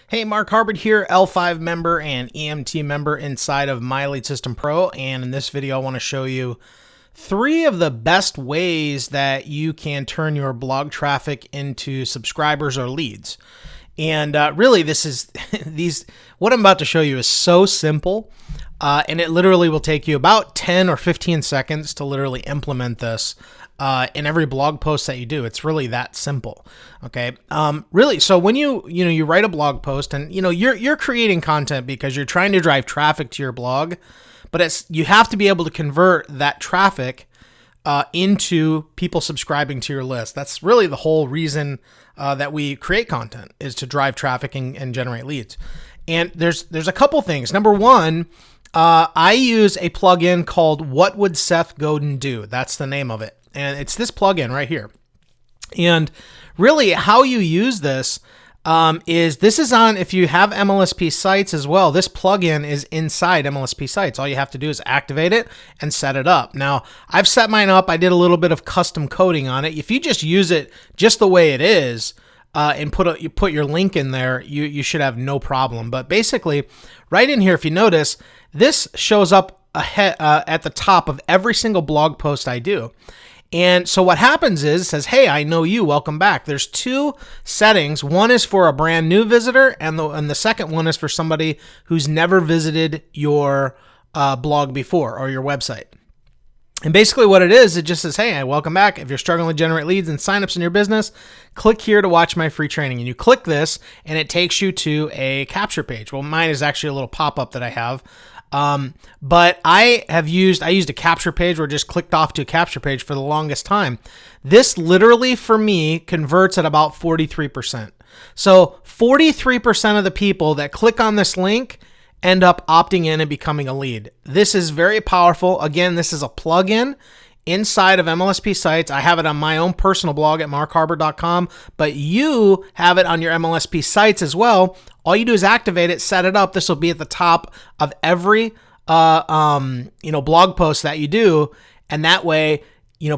Hey, Mark Harbert here, L5 member and EMT member inside of My Lead System Pro. And in this video, I want to show you 3 of the best ways that you can turn your blog traffic into subscribers or leads. And really, what I'm about to show you is so simple. And it literally will take you about 10 or 15 seconds to literally implement this in every blog post that you do. It's really that simple. Okay. Really. So when you write a blog post and, you're creating content because you're trying to drive traffic to your blog, but you have to be able to convert that traffic into people subscribing to your list. That's really the whole reason that we create content, is to drive traffic and generate leads. And there's a couple things. Number one, I use a plugin called What Would Seth Godin Do? That's the name of it. And it's this plugin right here. And really how you use this is on, if you have MLSP sites as well, this plugin is inside MLSP sites. All you have to do is activate it and set it up. Now, I've set mine up. I did a little bit of custom coding on it. If you just use it just the way it is, and you put your link in there, you should have no problem. But basically, right in here, if you notice, this shows up at the top of every single blog post I do. And so what happens is, it says, hey, I know you, welcome back. There's 2 settings. One is for a brand new visitor, and the second one is for somebody who's never visited your blog before or your website. And basically what it is, it just says, hey, welcome back. If you're struggling to generate leads and signups in your business, click here to watch my free training. And you click this and it takes you to a capture page. Well, mine is actually a little pop-up that I have. But I used a capture page, where I just clicked off to a capture page for the longest time. This literally for me converts at about 43%. So 43% of the people that click on this link end up opting in and becoming a lead. This is very powerful. Again, this is a plugin inside of MLSP sites. I have it on my own personal blog at markharbert.com, but you have it on your MLSP sites as well. All you do is activate it, set it up. This will be at the top of every blog post that you do, and that way,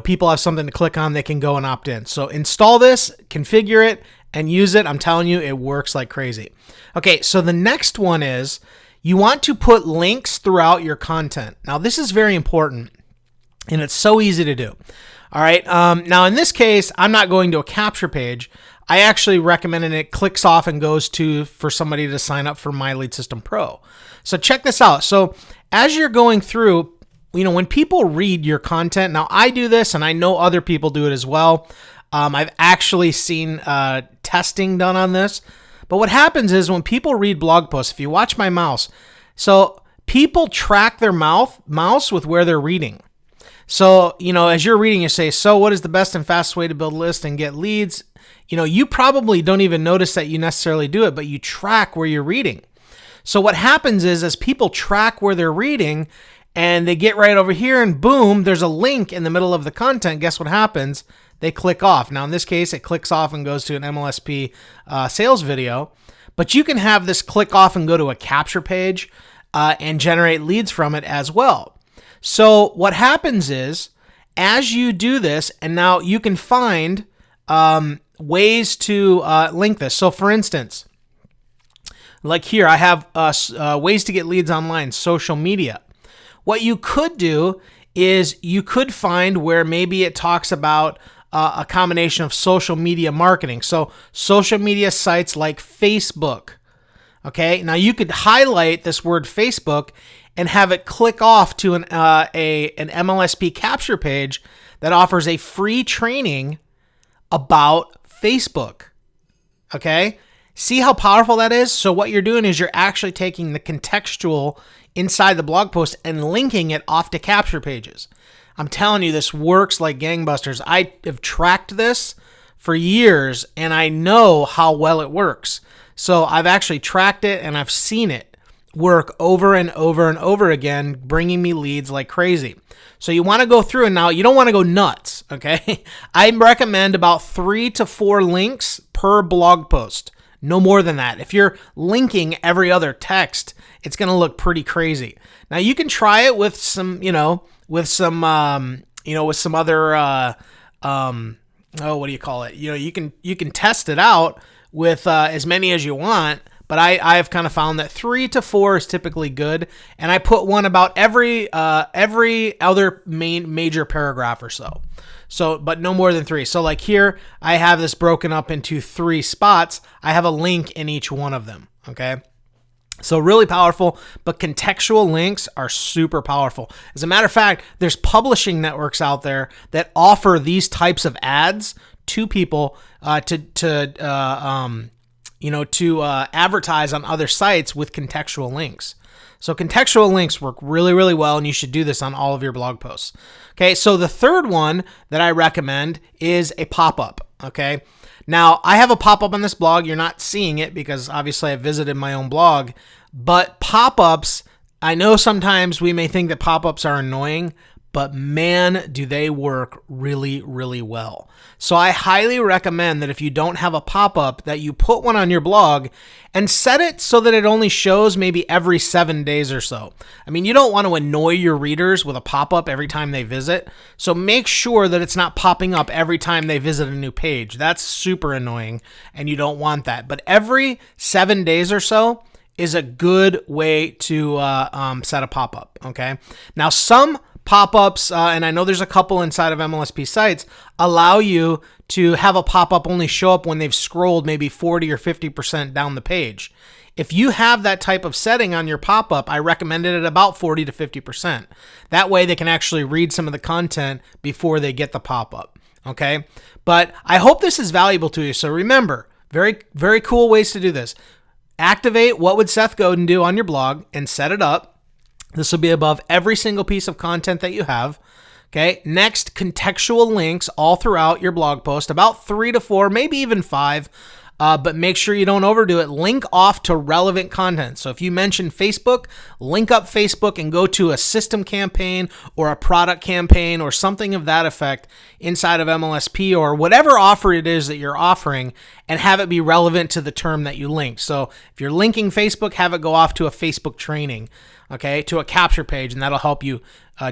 people have something to click on. They can go and opt in. So install this, configure it, and use it. I'm telling you, it works like crazy. Okay, so the next one is, you want to put links throughout your content. Now, this is very important, and it's so easy to do. All right. Now, in this case, I'm not going to a capture page. I actually recommend it clicks off and goes for somebody to sign up for My Lead System Pro. So check this out. So as you're going through, when people read your content, now I do this and I know other people do it as well. I've actually seen testing done on this. But what happens is, when people read blog posts, if you watch my mouse, so people track their mouse with where they're reading. So, as you're reading, you say, so what is the best and fastest way to build a list and get leads? You probably don't even notice that you necessarily do it, but you track where you're reading. So what happens is, as people track where they're reading and they get right over here and boom, there's a link in the middle of the content, guess what happens? They click off. Now, in this case, it clicks off and goes to an MLSP sales video, but you can have this click off and go to a capture page and generate leads from it as well. So what happens is, as you do this, and now you can find ways to link this. So for instance, like here, I have ways to get leads online, social media. What you could do is you could find where maybe it talks about a combination of social media marketing. So social media sites like Facebook. Okay, now you could highlight this word Facebook and have it click off to an MLSP capture page that offers a free training about Facebook. Okay, see how powerful that is? So what you're doing is you're actually taking the contextual inside the blog post and linking it off to capture pages. I'm telling you, this works like gangbusters. I have tracked this for years, and I know how well it works. So I've actually tracked it, and I've seen it work over and over and over again, bringing me leads like crazy. So you want to go through, and now you don't want to go nuts, okay? I recommend about 3 to 4 links per blog post. No more than that. If you're linking every other text, it's going to look pretty crazy. Now you can try it with some, with some other, what do you call it? You can test it out with as many as you want, but I have kind of found that 3 to 4 is typically good, and I put one about every other major paragraph or so. So, but no more than 3. So like here, I have this broken up into 3 spots. I have a link in each one of them, okay? So really powerful, but contextual links are super powerful. As a matter of fact, there's publishing networks out there that offer these types of ads to people to advertise on other sites with contextual links. So contextual links work really, really well, and you should do this on all of your blog posts. Okay, so the third one that I recommend is a pop-up, okay? Now, I have a pop-up on this blog. You're not seeing it because obviously I visited my own blog, but pop-ups, I know sometimes we may think that pop-ups are annoying, but man, do they work really, really well. So I highly recommend that if you don't have a pop-up, that you put one on your blog and set it so that it only shows maybe every 7 days or so. I mean, you don't want to annoy your readers with a pop-up every time they visit, so make sure that it's not popping up every time they visit a new page. That's super annoying, and you don't want that. But every 7 days or so is a good way to set a pop-up, okay? Now, some pop-ups, and I know there's a couple inside of MLSP sites, allow you to have a pop-up only show up when they've scrolled maybe 40 or 50% down the page. If you have that type of setting on your pop-up, I recommend it at about 40 to 50%. That way they can actually read some of the content before they get the pop-up, okay? But I hope this is valuable to you. So remember, very, very cool ways to do this. Activate what would Seth Godin do on your blog and set it up. This will be above every single piece of content that you have. Okay. Next, contextual links all throughout your blog post, about 3 to 4, maybe even 5. But make sure you don't overdo it. Link off to relevant content. So if you mention Facebook, link up Facebook and go to a system campaign or a product campaign or something of that effect inside of MLSP or whatever offer it is that you're offering, and have it be relevant to the term that you linked. So if you're linking Facebook, have it go off to a Facebook training, okay, to a capture page, and that'll help you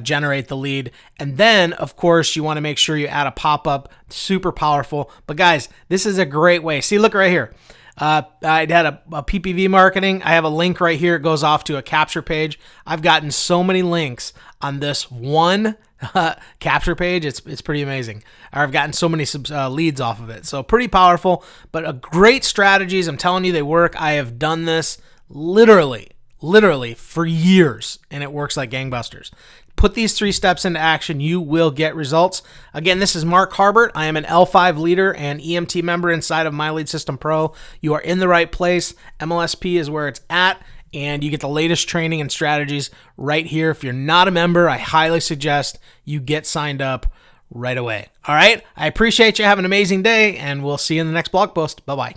generate the lead. And then, of course, you want to make sure you add a pop-up. Super powerful. But guys, this is a great way. See, look right here. I had a PPV marketing. I have a link right here. It goes off to a capture page. I've gotten so many links on this one capture page. It's pretty amazing. I've gotten so many leads off of it. So pretty powerful, but a great strategies. I'm telling you, they work. I have done this literally for years, and it works like gangbusters. Put these 3 steps into action. You will get results. Again, this is Mark Harbert. I am an L5 leader and EMT member inside of My Lead System Pro. You are in the right place. MLSP is where it's at, and you get the latest training and strategies right here. If you're not a member, I highly suggest you get signed up right away. All right? I appreciate you. Have an amazing day, and we'll see you in the next blog post. Bye-bye.